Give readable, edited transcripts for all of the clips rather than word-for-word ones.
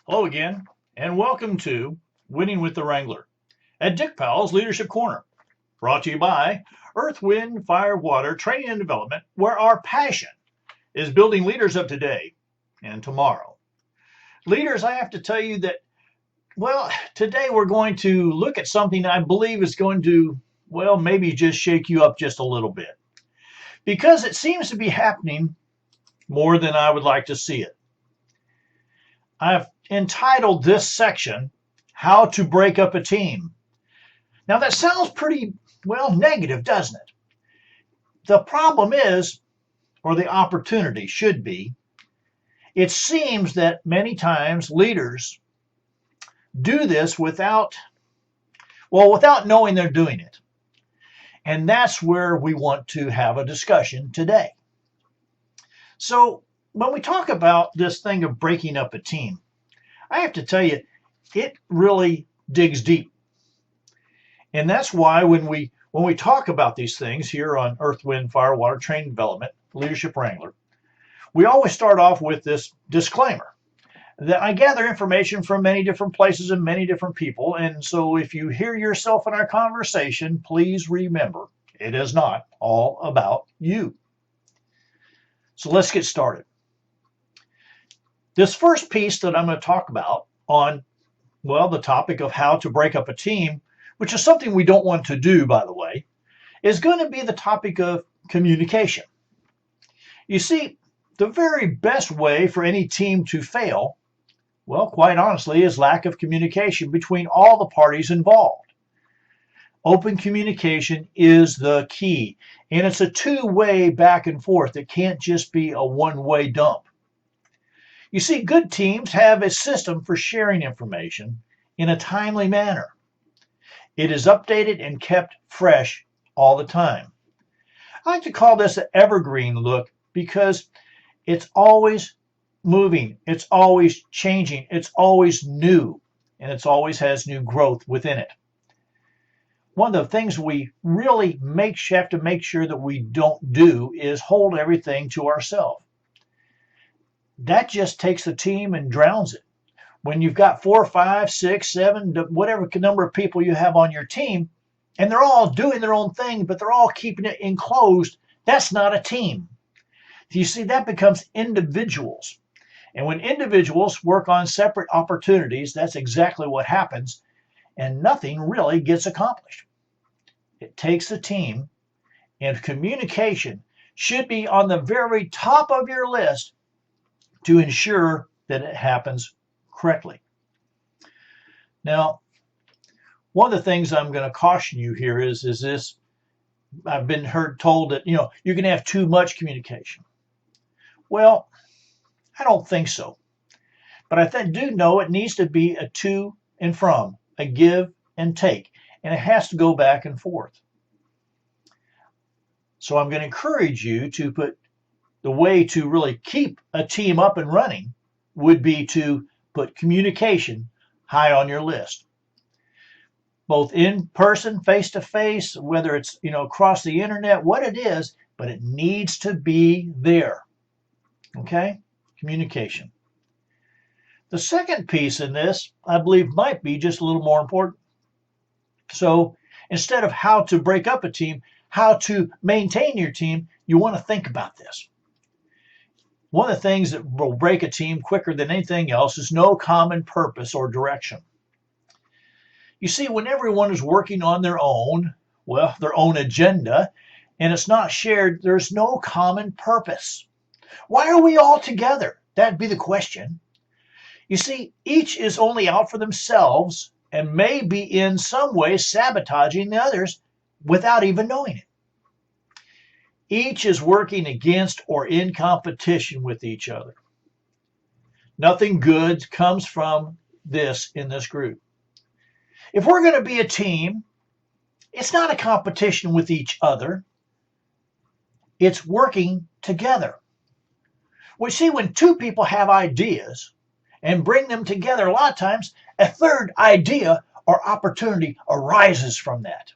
Hello again, and welcome to Winning with the Wrangler at Dick Powell's Leadership Corner, brought to you by Earth, Wind, Fire, Water Training and Development, where our passion is building leaders of today and tomorrow. Leaders, I have to tell you that, today we're going to look at something I believe is going to, maybe just shake you up just a little bit, because it seems to be happening more than I would like to see it. I've entitled this section, How to Break Up a Team. Now that sounds pretty, negative, doesn't it? The problem is, or the opportunity should be, it seems that many times leaders do this without knowing they're doing it. And that's where we want to have a discussion today. So when we talk about this thing of breaking up a team, I have to tell you, it really digs deep. And that's why when we talk about these things here on Earth, Wind, Fire, Water Training Development, Leadership Wrangler, we always start off with this disclaimer that I gather information from many different places and many different people. And so if you hear yourself in our conversation, please remember, it is not all about you. So let's get started. This first piece that I'm going to talk about on, the topic of how to break up a team, which is something we don't want to do, by the way, is going to be the topic of communication. You see, the very best way for any team to fail, quite honestly, is lack of communication between all the parties involved. Open communication is the key, and it's a two-way back and forth. It can't just be a one-way dump. You see, good teams have a system for sharing information in a timely manner. It is updated and kept fresh all the time. I like to call this an evergreen look because it's always moving, it's always changing, it's always new, and it always has new growth within it. One of the things we really have to make sure that we don't do is hold everything to ourselves. That just takes the team and drowns it. When you've got 4, 5, 6, 7, whatever number of people you have on your team, and they're all doing their own thing, but they're all keeping it enclosed, that's not a team. You see, that becomes individuals. And when individuals work on separate opportunities, that's exactly what happens, and nothing really gets accomplished. It takes a team, and communication should be on the very top of your list to ensure that it happens correctly. Now, one of the things I'm going to caution you here is this. I've been told that, you can have too much communication. Well, I don't think so. But I do know it needs to be a to and from, a give and take, and it has to go back and forth. So I'm going to encourage you to put the way to really keep a team up and running would be to put communication high on your list. Both in person, face to face, whether it's, across the internet, what it is, but it needs to be there. Okay? Communication. The second piece in this, I believe, might be just a little more important. So instead of how to break up a team, how to maintain your team, you want to think about this. One of the things that will break a team quicker than anything else is no common purpose or direction. You see, when everyone is working on their own agenda, and it's not shared, there's no common purpose. Why are we all together? That'd be the question. You see, each is only out for themselves and may be in some way sabotaging the others without even knowing it. Each is working against or in competition with each other. Nothing good comes from this in this group. If we're going to be a team, it's not a competition with each other. It's working together. We see when two people have ideas and bring them together, a lot of times a third idea or opportunity arises from that.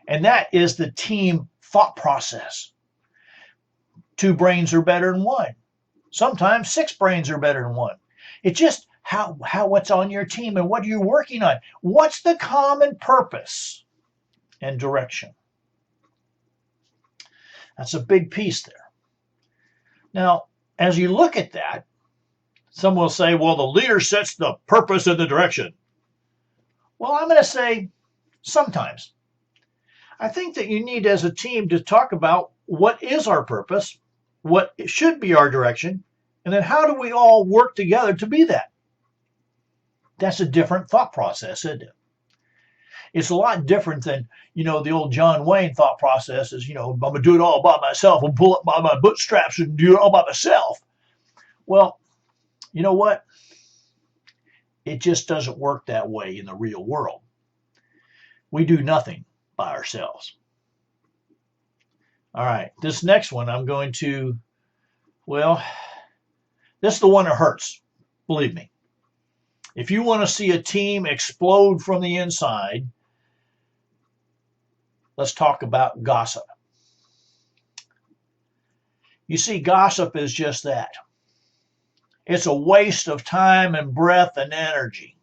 And that is the team thought process. 2 brains are better than 1. Sometimes 6 brains are better than 1. It just what's on your team and what are you working on? What's the common purpose and direction? That's a big piece there. Now, as you look at that, some will say, well, the leader sets the purpose and the direction. Well, I'm going to say sometimes. I think that you need as a team to talk about what is our purpose, what should be our direction, and then how do we all work together to be that? That's a different thought process, isn't it? It's a lot different than, the old John Wayne thought process is, I'm going to do it all by myself and pull up by my bootstraps and do it all by myself. Well, you know what? It just doesn't work that way in the real world. We do nothing by ourselves. All right, this next one I'm going to, this is the one that hurts, believe me. If you want to see a team explode from the inside, let's talk about gossip. You see, gossip is just that. It's a waste of time and breath and energy.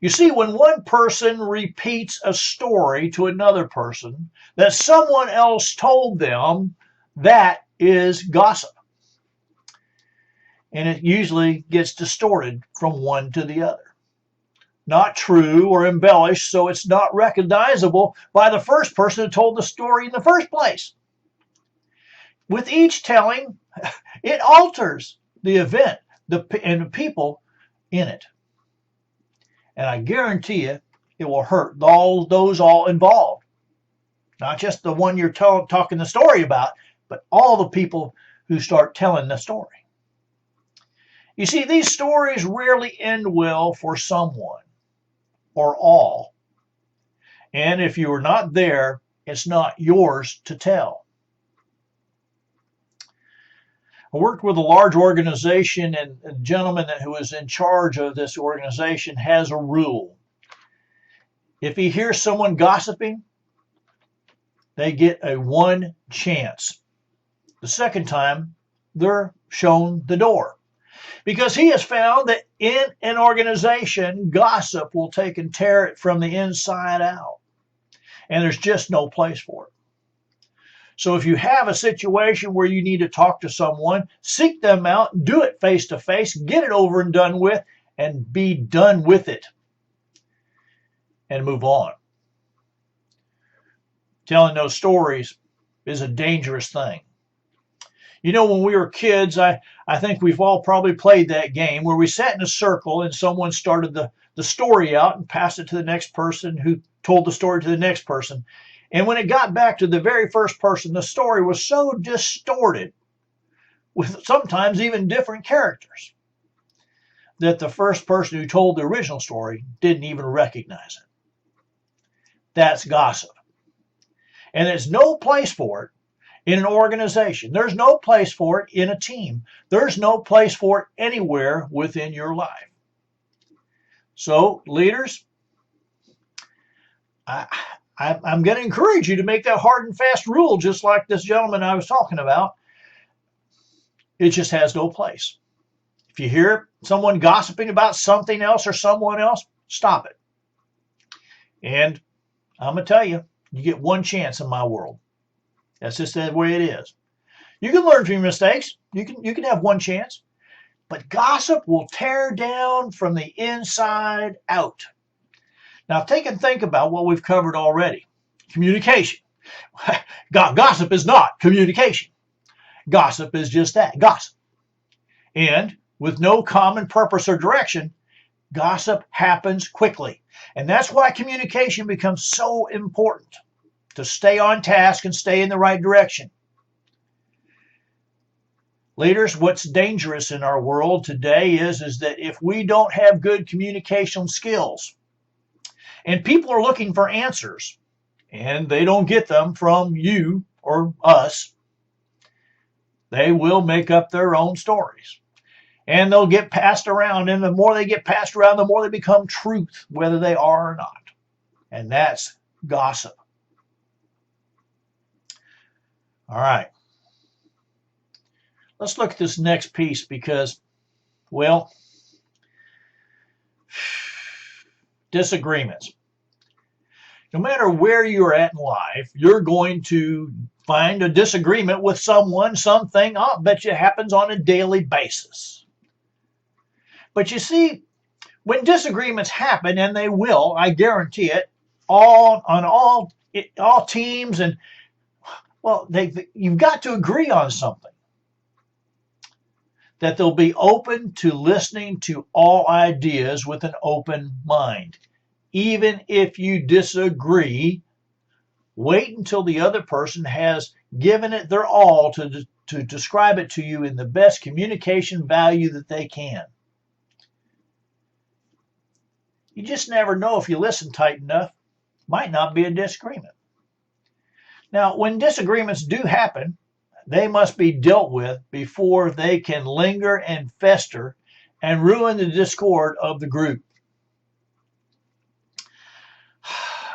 You see, when one person repeats a story to another person that someone else told them, that is gossip. And it usually gets distorted from one to the other. Not true or embellished, so it's not recognizable by the first person who told the story in the first place. With each telling, it alters the event and the people in it. And I guarantee you, it will hurt those all involved. Not just the one you're talking the story about, but all the people who start telling the story. You see, these stories rarely end well for someone or all. And if you are not there, it's not yours to tell. I worked with a large organization, and a gentleman who is in charge of this organization has a rule. If he hears someone gossiping, they get a one chance. The second time, they're shown the door. Because he has found that in an organization, gossip will take and tear it from the inside out. And there's just no place for it. So if you have a situation where you need to talk to someone, seek them out, do it face to face, get it over and done with, and be done with it. And move on. Telling those stories is a dangerous thing. When we were kids, I think we've all probably played that game where we sat in a circle and someone started the story out and passed it to the next person who told the story to the next person. And when it got back to the very first person, the story was so distorted with sometimes even different characters that the first person who told the original story didn't even recognize it. That's gossip. And there's no place for it in an organization. There's no place for it in a team. There's no place for it anywhere within your life. So, leaders, I'm going to encourage you to make that hard and fast rule, just like this gentleman I was talking about. It just has no place. If you hear someone gossiping about something else or someone else, stop it. And I'm going to tell you, you get one chance in my world. That's just the way it is. You can learn from your mistakes. You can have one chance. But gossip will tear down from the inside out. Now take and think about what we've covered already. Communication. Gossip is not communication. Gossip is just that, gossip. And with no common purpose or direction, gossip happens quickly. And that's why communication becomes so important, to stay on task and stay in the right direction. Leaders, what's dangerous in our world today is that if we don't have good communication skills, and people are looking for answers, and they don't get them from you or us, they will make up their own stories. And they'll get passed around, and the more they get passed around, the more they become truth, whether they are or not. And that's gossip. All right. Let's look at this next piece because, Disagreements. No matter where you're at in life, you're going to find a disagreement with someone, something. I'll bet you it happens on a daily basis. But you see, when disagreements happen, and they will, I guarantee it, all teams, and well, you've got to agree on something. That they'll be open to listening to all ideas with an open mind. Even if you disagree, wait until the other person has given it their all to describe it to you in the best communication value that they can. You just never know if you listen tight enough. Might not be a disagreement. Now, when disagreements do happen, they must be dealt with before they can linger and fester and ruin the discord of the group.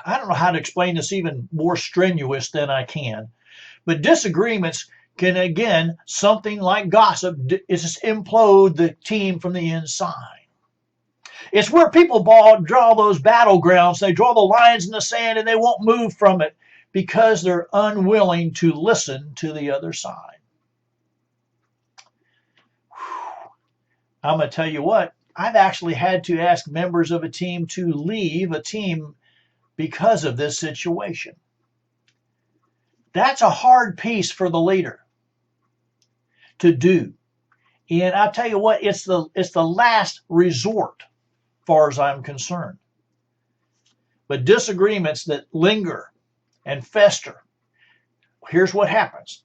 I don't know how to explain this even more strenuous than I can, but disagreements can, again, something like gossip, is implode the team from the inside. It's where people draw those battlegrounds. They draw the lines in the sand and they won't move from it because they're unwilling to listen to the other side. I'm going to tell you what, I've actually had to ask members of a team to leave a team because of this situation. That's a hard piece for the leader to do. And I'll tell you what, it's the last resort, as far as I'm concerned. But disagreements that linger and fester, here's what happens.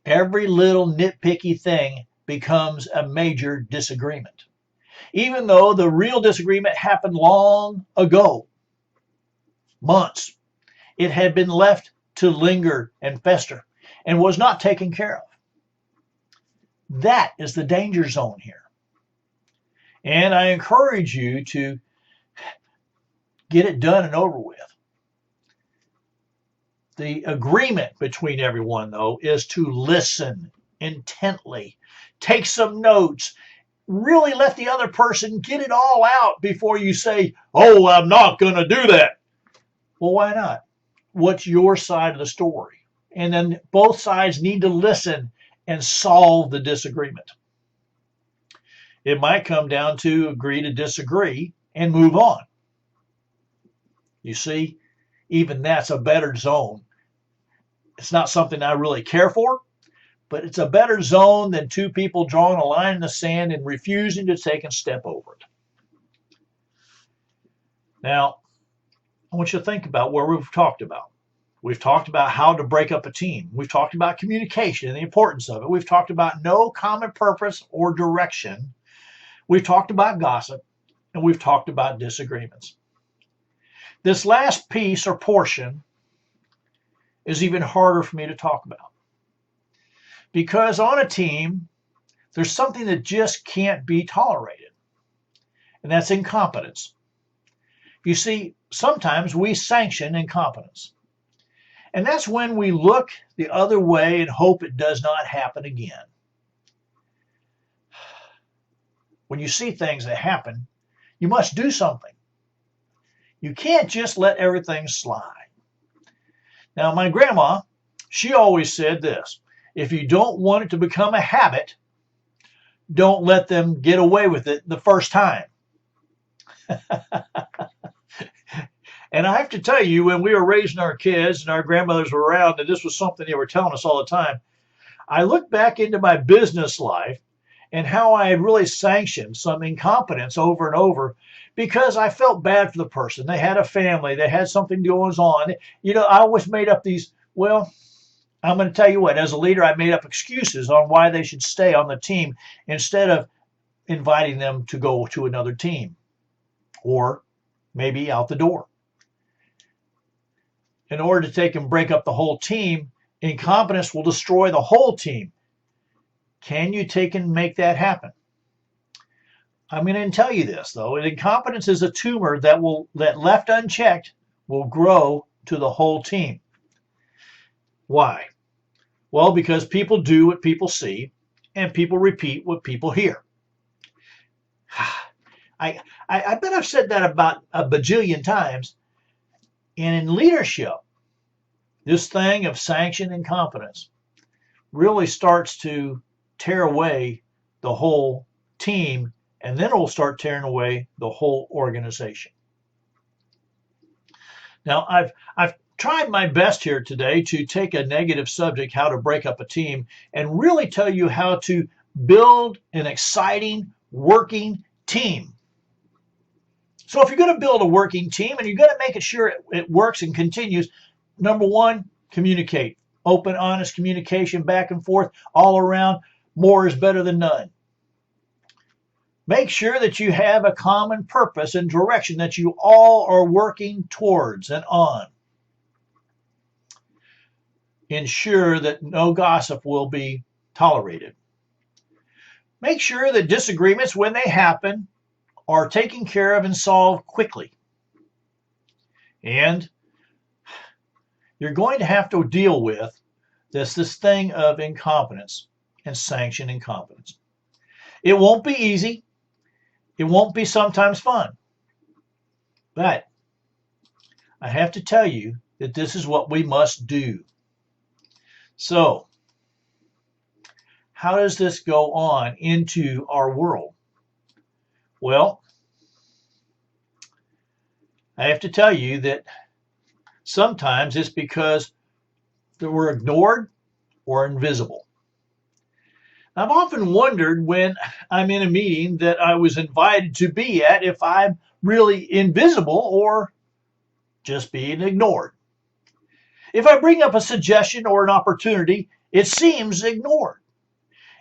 Every little nitpicky thing becomes a major disagreement. Even though the real disagreement happened long ago, months, it had been left to linger and fester and was not taken care of. That is the danger zone here. And I encourage you to get it done and over with. The agreement between everyone, though, is to listen intently, take some notes, really let the other person get it all out before you say, "Oh, I'm not going to do that." Well, why not? What's your side of the story? And then both sides need to listen and solve the disagreement. It might come down to agree to disagree and move on. You see, even that's a better zone. It's not something I really care for, but it's a better zone than two people drawing a line in the sand and refusing to take a step over it. Now, I want you to think about where we've talked about. We've talked about how to break up a team. We've talked about communication and the importance of it. We've talked about no common purpose or direction. We've talked about gossip, and we've talked about disagreements. This last piece or portion is even harder for me to talk about. Because on a team, there's something that just can't be tolerated, and that's incompetence. You see, sometimes we sanction incompetence. And that's when we look the other way and hope it does not happen again. When you see things that happen, you must do something. You can't just let everything slide. Now, my grandma, she always said this: if you don't want it to become a habit, don't let them get away with it the first time. And I have to tell you, when we were raising our kids and our grandmothers were around, and this was something they were telling us all the time, I look back into my business life and how I had really sanctioned some incompetence over and over because I felt bad for the person. They had a family. They had something going on. You know, I always made up these, well, I'm going to tell you what, as a leader, I made up excuses on why they should stay on the team instead of inviting them to go to another team or maybe out the door. In order to take and break up the whole team, incompetence will destroy the whole team. Can you take and make that happen? I'm going to tell you this, though. Incompetence is a tumor that left unchecked, will grow to the whole team. Why? Well, because people do what people see, and people repeat what people hear. I bet I've said that about a bajillion times. And in leadership, this thing of sanction and confidence really starts to tear away the whole team, and then it will start tearing away the whole organization. Now, I've tried my best here today to take a negative subject, how to break up a team, and really tell you how to build an exciting working team. So if you're going to build a working team and you're going to make it sure it works and continues, number one, communicate. Open, honest communication back and forth all around. More is better than none. Make sure that you have a common purpose and direction that you all are working towards and on. Ensure that no gossip will be tolerated. Make sure that disagreements, when they happen, are taken care of and solved quickly. And you're going to have to deal with this thing of incompetence and sanction incompetence. It won't be easy. It won't be sometimes fun. But I have to tell you that this is what we must do. So, how does this go on into our world? Well, I have to tell you that sometimes it's because we're ignored or invisible. I've often wondered when I'm in a meeting that I was invited to be at if I'm really invisible or just being ignored. If I bring up a suggestion or an opportunity, it seems ignored.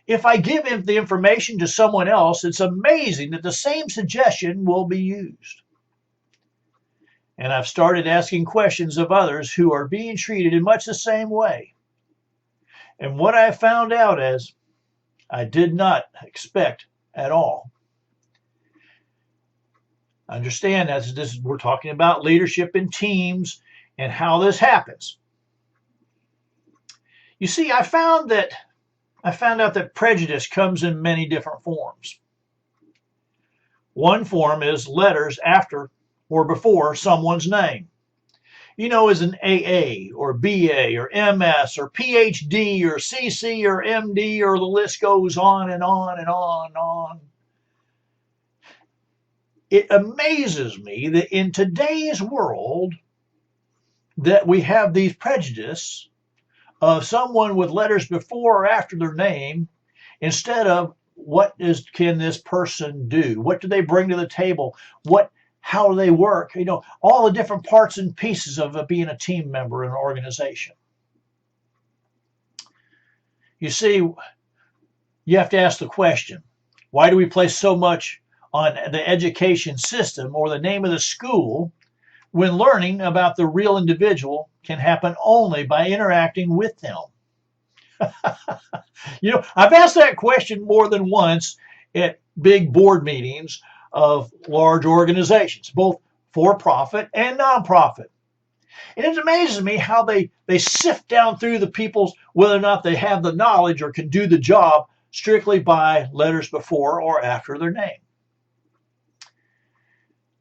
If I give the information to someone else, it's amazing that the same suggestion will be used. And I've started asking questions of others who are being treated in much the same way. And what I found out is I did not expect at all. Understand that we're talking about leadership in teams and how this happens. You see, I found out that prejudice comes in many different forms. One form is letters after or before someone's name. As an AA or BA or MS or PhD or CC or MD, or the list goes on and on and on and on. It amazes me that in today's world that we have these prejudices of someone with letters before or after their name instead of can this person do? What do they bring to the table? How do they work? All the different parts and pieces of being a team member in an organization. You see, you have to ask the question, why do we place so much on the education system or the name of the school when learning about the real individual can happen only by interacting with them? I've asked that question more than once at big board meetings of large organizations, both for-profit and nonprofit. And it amazes me how they sift down through the people's whether or not they have the knowledge or can do the job strictly by letters before or after their name.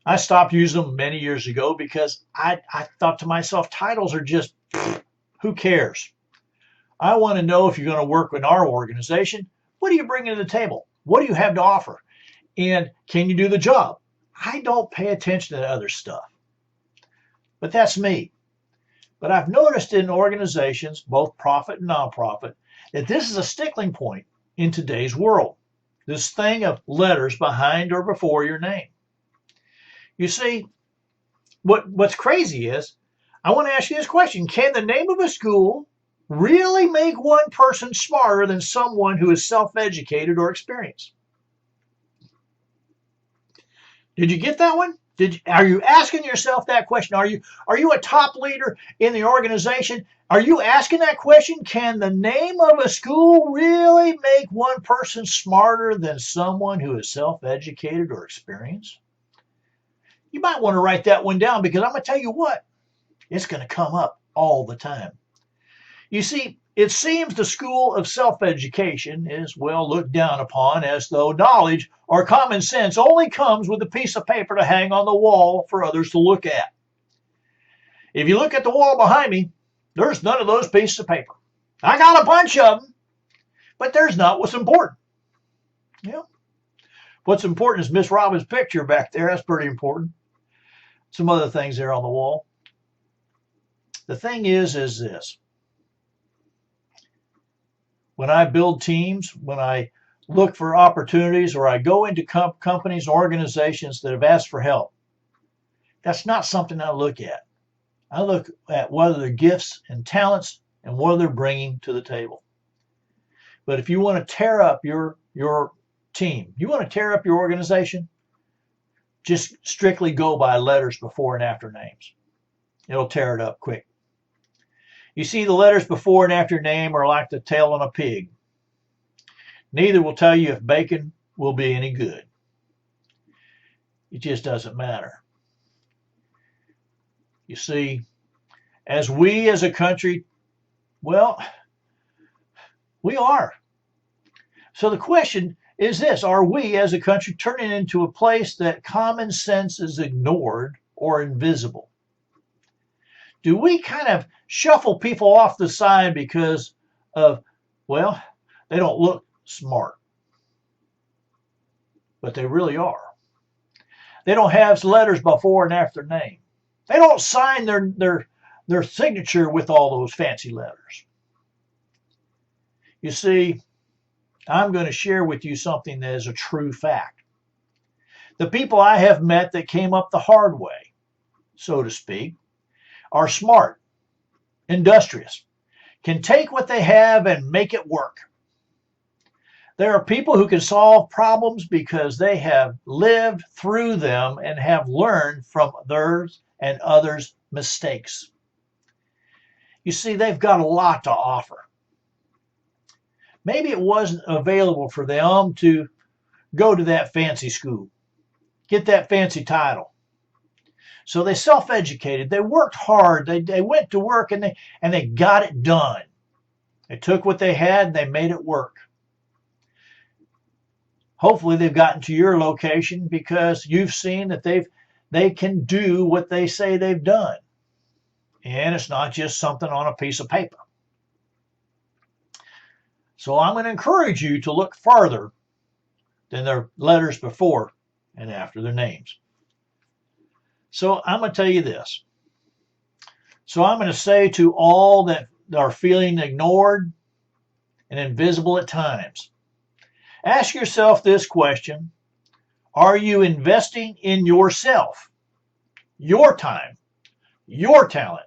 I stopped using them many years ago because I thought to myself, titles are just, who cares? I want to know if you're going to work in our organization, what are you bringing to the table? What do you have to offer? And can you do the job? I don't pay attention to other stuff. But that's me. But I've noticed in organizations, both profit and nonprofit, that this is a sticking point in today's world. This thing of letters behind or before your name. You see, what's crazy is, I want to ask you this question. Can the name of a school really make one person smarter than someone who is self-educated or experienced? Did you get that one? Are you asking yourself that question? Are you a top leader in the organization? Are you asking that question? Can the name of a school really make one person smarter than someone who is self-educated or experienced? You might want to write that one down, because I'm going to tell you what, it's going to come up all the time. You see, It seems the school of self-education is well looked down upon, as though knowledge or common sense only comes with a piece of paper to hang on the wall for others to look at. If you look at the wall behind me, there's none of those pieces of paper. I got a bunch of them, but there's not what's important. Yeah. What's important is Miss Robin's picture back there. That's pretty important. Some other things there on the wall. The thing is this. When I build teams, when I look for opportunities, or I go into companies and organizations that have asked for help, that's not something I look at. I look at what are their gifts and talents and what they're bringing to the table. But if you want to tear up your team, you want to tear up your organization, just strictly go by letters before and after names. It'll tear it up quick. You see, the letters before and after name are like the tail on a pig. Neither will tell you if bacon will be any good. It just doesn't matter. You see, as we as a country, well, we are. So the question is this: are we as a country turning into a place that common sense is ignored or invisible? Do we kind of shuffle people off the side because of, well, they don't look smart, but they really are. They don't have letters before and after name. They don't sign their signature with all those fancy letters. You see, I'm going to share with you something that is a true fact. The people I have met that came up the hard way, so to speak, are smart, industrious, can take what they have and make it work. There are people who can solve problems because they have lived through them and have learned from theirs and others' mistakes. You see, they've got a lot to offer. Maybe it wasn't available for them to go to that fancy school, get that fancy title. So they self-educated. They worked hard. They went to work and they got it done. They took what they had and they made it work. Hopefully they've gotten to your location because you've seen that they can do what they say they've done. And it's not just something on a piece of paper. So I'm going to encourage you to look farther than their letters before and after their names. So I'm going to tell you this. So I'm going to say to all that are feeling ignored and invisible at times, ask yourself this question: are you investing in yourself, your time, your talent,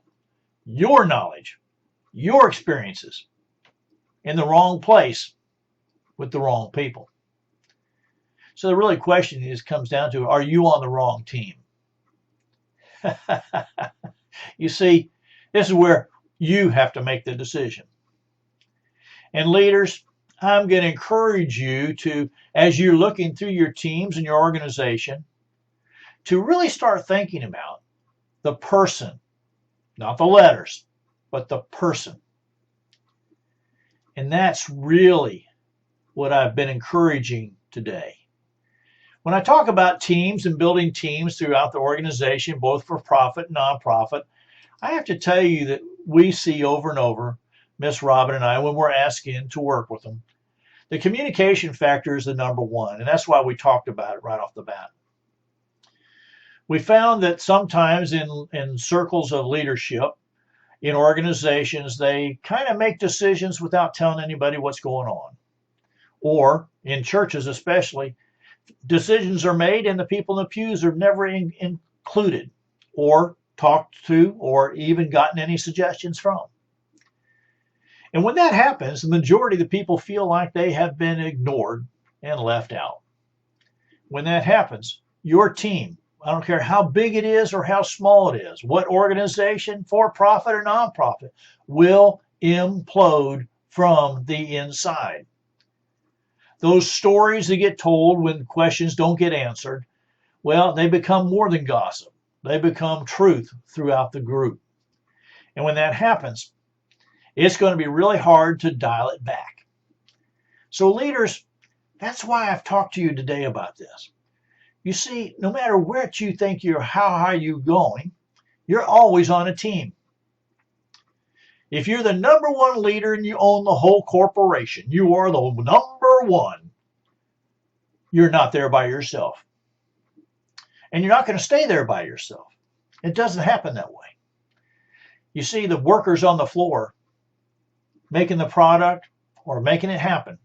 your knowledge, your experiences in the wrong place with the wrong people? So the really question comes down to, are you on the wrong team? You see, this is where you have to make the decision. And leaders, I'm going to encourage you to, as you're looking through your teams and your organization, to really start thinking about the person, not the letters, but the person. And that's really what I've been encouraging today. When I talk about teams and building teams throughout the organization, both for profit and nonprofit, I have to tell you that we see over and over, Miss Robin and I, when we're asked in to work with them, the communication factor is the number one, and that's why we talked about it right off the bat. We found that sometimes in circles of leadership, in organizations, they kind of make decisions without telling anybody what's going on. Or in churches especially, decisions are made and the people in the pews are never included or talked to or even gotten any suggestions from. And when that happens, the majority of the people feel like they have been ignored and left out. When that happens, your team, I don't care how big it is or how small it is, what organization, for profit or nonprofit, will implode from the inside. Those stories that get told when questions don't get answered, well, they become more than gossip. They become truth throughout the group. And when that happens, it's going to be really hard to dial it back. So leaders, that's why I've talked to you today about this. You see, no matter where you think you're, how high you're going, you're always on a team. If you're the number one leader and you own the whole corporation, you are the number one. You're not there by yourself. And you're not going to stay there by yourself. It doesn't happen that way. You see, the workers on the floor making the product or making it happen,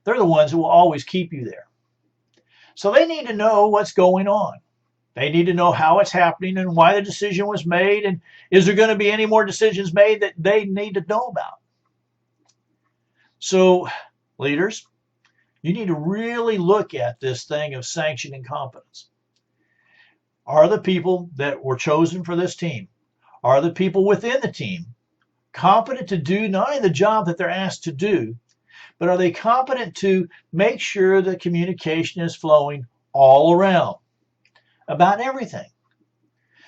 they're the ones who will always keep you there. So they need to know what's going on. They need to know how it's happening and why the decision was made, and is there going to be any more decisions made that they need to know about. So leaders, you need to really look at this thing of sanction and competence. Are the people that were chosen for this team, are the people within the team competent to do not only the job that they're asked to do, but are they competent to make sure that communication is flowing all around about everything,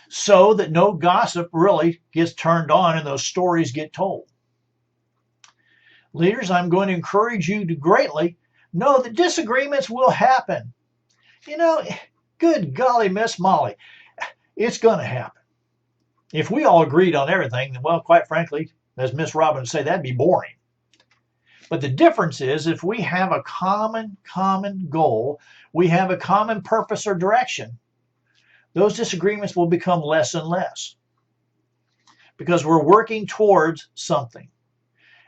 so that no gossip really gets turned on and those stories get told? Leaders, I'm going to encourage you to greatly know that disagreements will happen. You know, good golly, Miss Molly, it's going to happen. If we all agreed on everything, then, well, quite frankly, as Miss Robin would say, that'd be boring. But the difference is if we have a common goal, we have a common purpose or direction, those disagreements will become less and less because we're working towards something.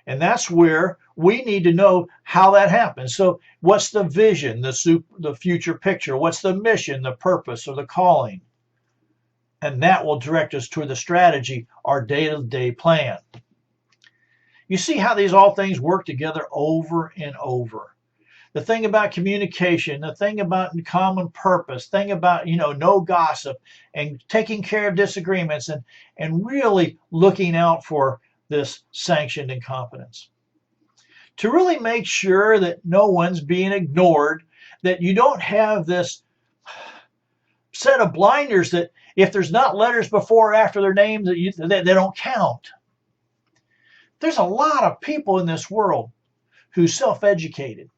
And that's where we need to know how that happens. So what's the vision, the future picture? What's the mission, the purpose, or the calling? And that will direct us toward the strategy, our day-to-day plan. You see how these all things work together over and over. The thing about communication, the thing about common purpose, thing about, no gossip and taking care of disagreements and really looking out for this sanctioned incompetence. To really make sure that no one's being ignored, that you don't have this set of blinders that if there's not letters before or after their names, that they don't count. There's a lot of people in this world who's self-educated.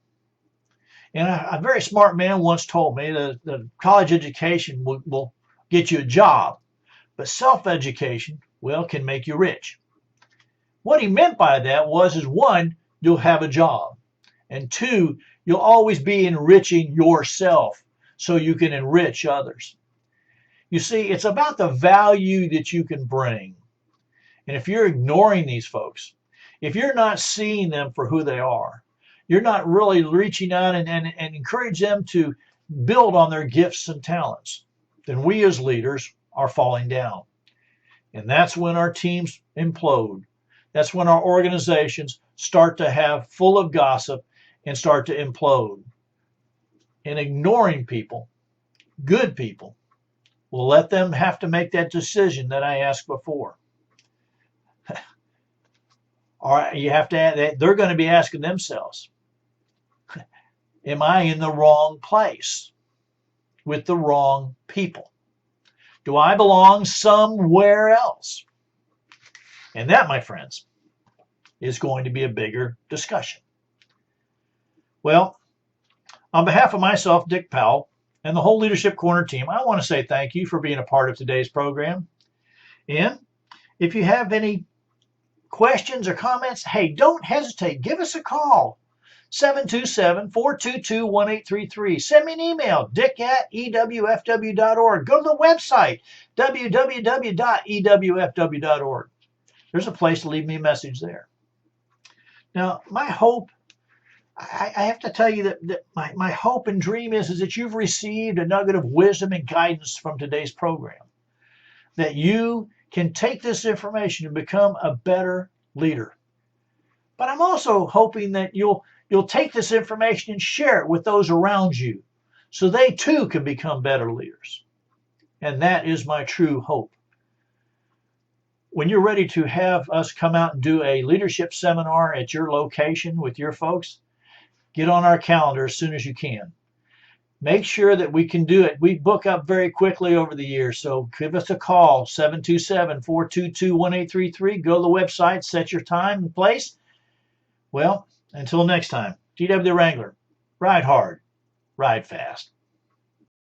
And a very smart man once told me that the college education will get you a job, but self-education, can make you rich. What he meant by that is one, you'll have a job, and two, you'll always be enriching yourself so you can enrich others. You see, it's about the value that you can bring. And if you're ignoring these folks, if you're not seeing them for who they are, you're not really reaching out and encourage them to build on their gifts and talents, then we as leaders are falling down. And that's when our teams implode. That's when our organizations start to have full of gossip and start to implode. And ignoring people, good people, will let them have to make that decision that I asked before. All right, you have to add that they're going to be asking themselves, am I in the wrong place with the wrong people? Do I belong somewhere else? And that, my friends, is going to be a bigger discussion. Well, on behalf of myself, Dick Powell, and the whole Leadership Corner team, I want to say thank you for being a part of today's program. And if you have any questions or comments, hey, don't hesitate. Give us a call. 727-422-1833. Send me an email, dick@ewfw.org. Go to the website, www.ewfw.org. There's a place to leave me a message there. Now, my hope, I have to tell you that my hope and dream is that you've received a nugget of wisdom and guidance from today's program, that you can take this information and become a better leader. But I'm also hoping that you'll take this information and share it with those around you so they too can become better leaders. And that is my true hope. When you're ready to have us come out and do a leadership seminar at your location with your folks, get on our calendar as soon as you can. make sure that we can do it. We book up very quickly over the years, so give us a call, 727-422-1833. Go to the website, set your time and place. Well, until next time, TW the Wrangler, ride hard, ride fast.